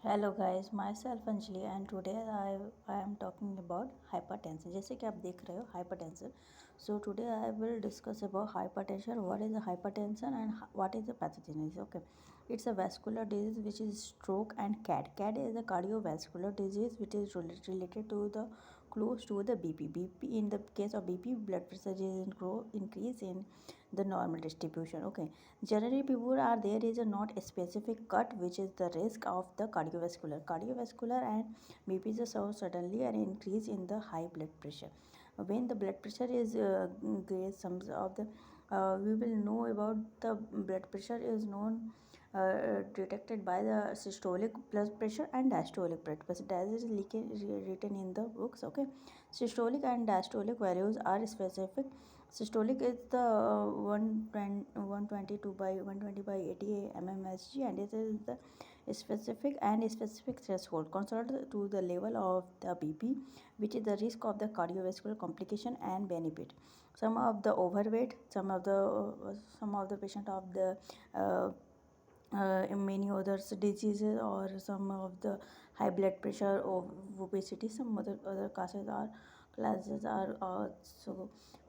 Hello guys, my self Anjali and today I am talking about hypertension. जैसे कि आप देख रहे हो hypertension. So today I will discuss about hypertension, what is hypertension and what is the pathogenesis. Okay, it's a vascular disease which is stroke, and CAD is a cardiovascular disease which is related to the close to the BP. In the case of BP, blood pressure is increase in the normal distribution. Okay, generally people are there is a not a specific cut which is the risk of the cardiovascular and BP is so suddenly an increase in the high blood pressure. When the blood pressure is great, some of the we will know about the blood pressure is known detected by the systolic blood pressure and diastolic blood pressure. That is written in the books. Okay, systolic and diastolic values are specific. Systolic is the 122 by 120 by 80 mmHg, and it is the specific threshold considered to the level of the BP, which is the risk of the cardiovascular complication and benefit. Some of the overweight, some of the patient of the many others diseases, or some of the high blood pressure or obesity, some other classes are also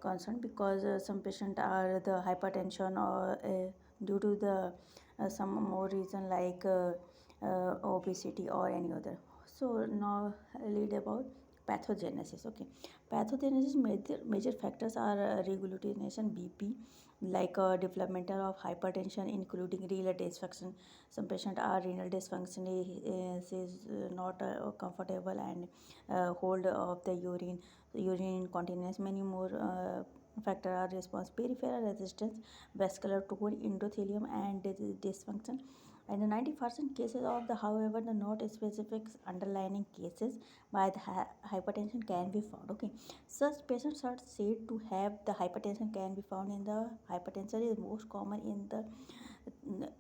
concerned, because some patients are the hypertension or due to the some more reason like obesity or any other. So now lead about pathogenesis. Okay, pathogenesis major factors are regulation BP, like developmental of hypertension including renal dysfunction. Some patient are renal dysfunction is not comfortable and hold of the urine incontinence. Many more factor are response: peripheral resistance, vascular tone, endothelium, and dysfunction. And the 90% cases of the, however, the not specific underlying cases by the hypertension can be found. Okay, such patients are said to have the hypertension can be found in the hypertension is most common in the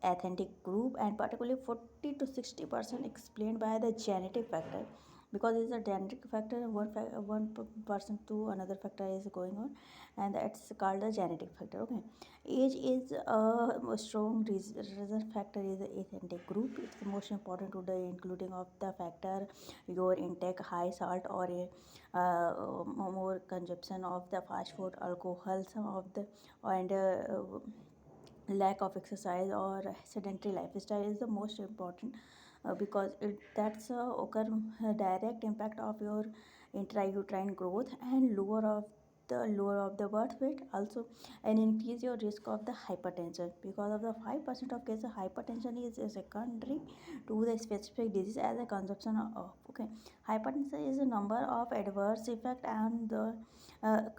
authentic group, and particularly 40 to 60% explained by the genetic factor, because it's a genetic factor. One person to another factor is going on, and that's called the genetic factor. Okay, age is a strong reason factor is the authentic group. It's the most important to the including of the factor your intake high salt or a more consumption of the fast food, alcohol, some of the and lack of exercise or sedentary lifestyle is the most important, because that's occur direct impact of your intrauterine growth and lower of the birth weight also, and increase your risk of the hypertension. Because of the 5% of cases, hypertension is a secondary to the specific disease as a consumption of. Okay, hypertension is a number of adverse effect on the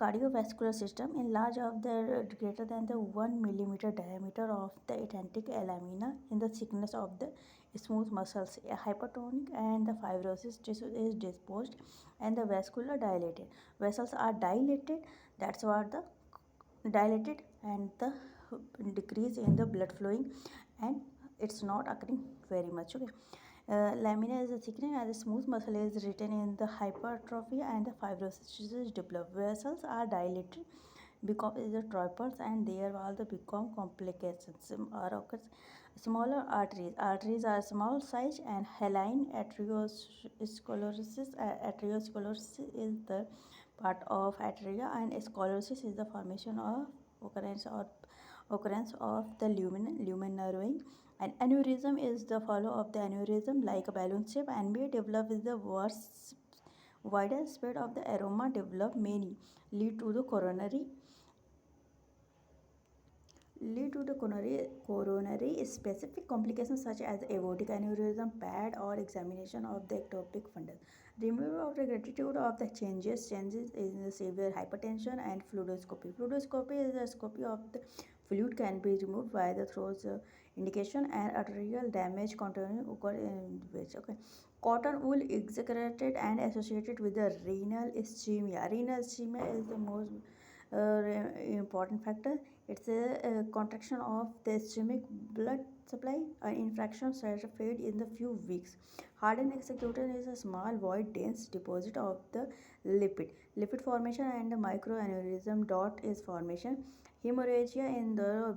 cardiovascular system in large of the greater than the 1 millimeter diameter of the authentic lamina in the thickness of the smooth muscles. A hypertonic and the fibrosis tissue is disposed, and the vascular dilated vessels are dilated. That's what the dilated, and the decrease in the blood flowing, and it's not occurring very much. Okay, lamina is a thickening, and the smooth muscle is written in the hypertrophy, and the fibrosis is developed. Vessels are dilated because it's the triples, and there all the become complications are occurs. Smaller arteries are small size, and haline arteriosclerosis is the part of atria, and sclerosis is the formation of occurrence of the lumen nerve. An aneurysm is the follow of the aneurysm like a balloon shape, and may develop with the worse wider spread of the aroma develop many lead to the coronary specific complications such as aortic aneurysm, pad, or examination of the ectopic fundus. Removal of the gratitude of the changes in the severe hypertension, and fluidoscopy. Fluidoscopy is the scopy of the fluid can be removed by the throat indication, and arterial damage continuing occur in which. Okay, cotton wool exaggerated and associated with the renal ischemia. Renal ischemia is the most important factor. It's a contraction of the ischemic blood supply infraction cells fade in the few weeks. Hardened execution is a small void dense deposit of the lipid formation and microaneurysm dot is formation. Hemorrhagia in the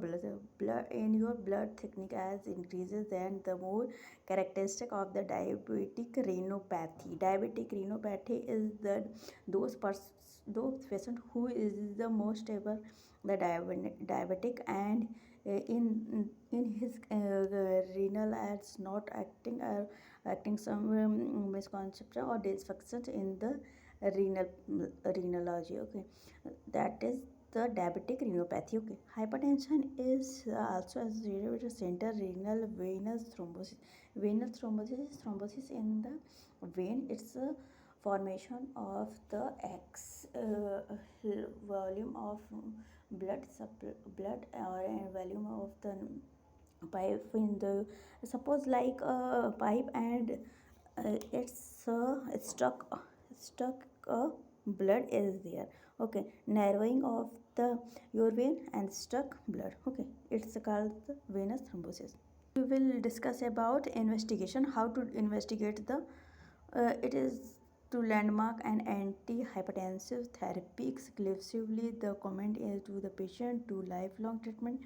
blood in your blood thickness as increases, then the more characteristic of the diabetic retinopathy. Diabetic retinopathy is the those patient who is the most ever the diabetic and in his renal ads not acting acting some misconception or dysfunction in the renal renology. Okay, that is the diabetic retinopathy. Okay, hypertension is also associated with central renal venous thrombosis. Venous thrombosis is thrombosis in the vein. It's a formation of the x volume of blood or volume of the pipe in the suppose like a pipe and it's stuck blood is there. Okay, narrowing of the your vein and stuck blood. Okay, it's called the venous thrombosis. We will discuss about investigation, how to investigate the it is to landmark an antihypertensive therapy exclusively. The comment is to the patient to lifelong treatment.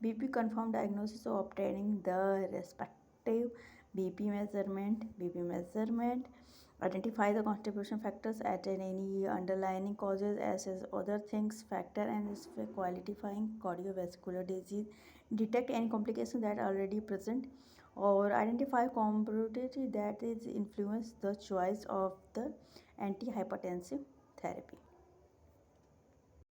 BP confirmed diagnosis of obtaining the respective BP measurement, identify the contribution factors at any underlying causes as is other things factor and is qualifying cardiovascular disease, detect any complication that are already present or identify comorbidity that is influence the choice of the antihypertensive therapy.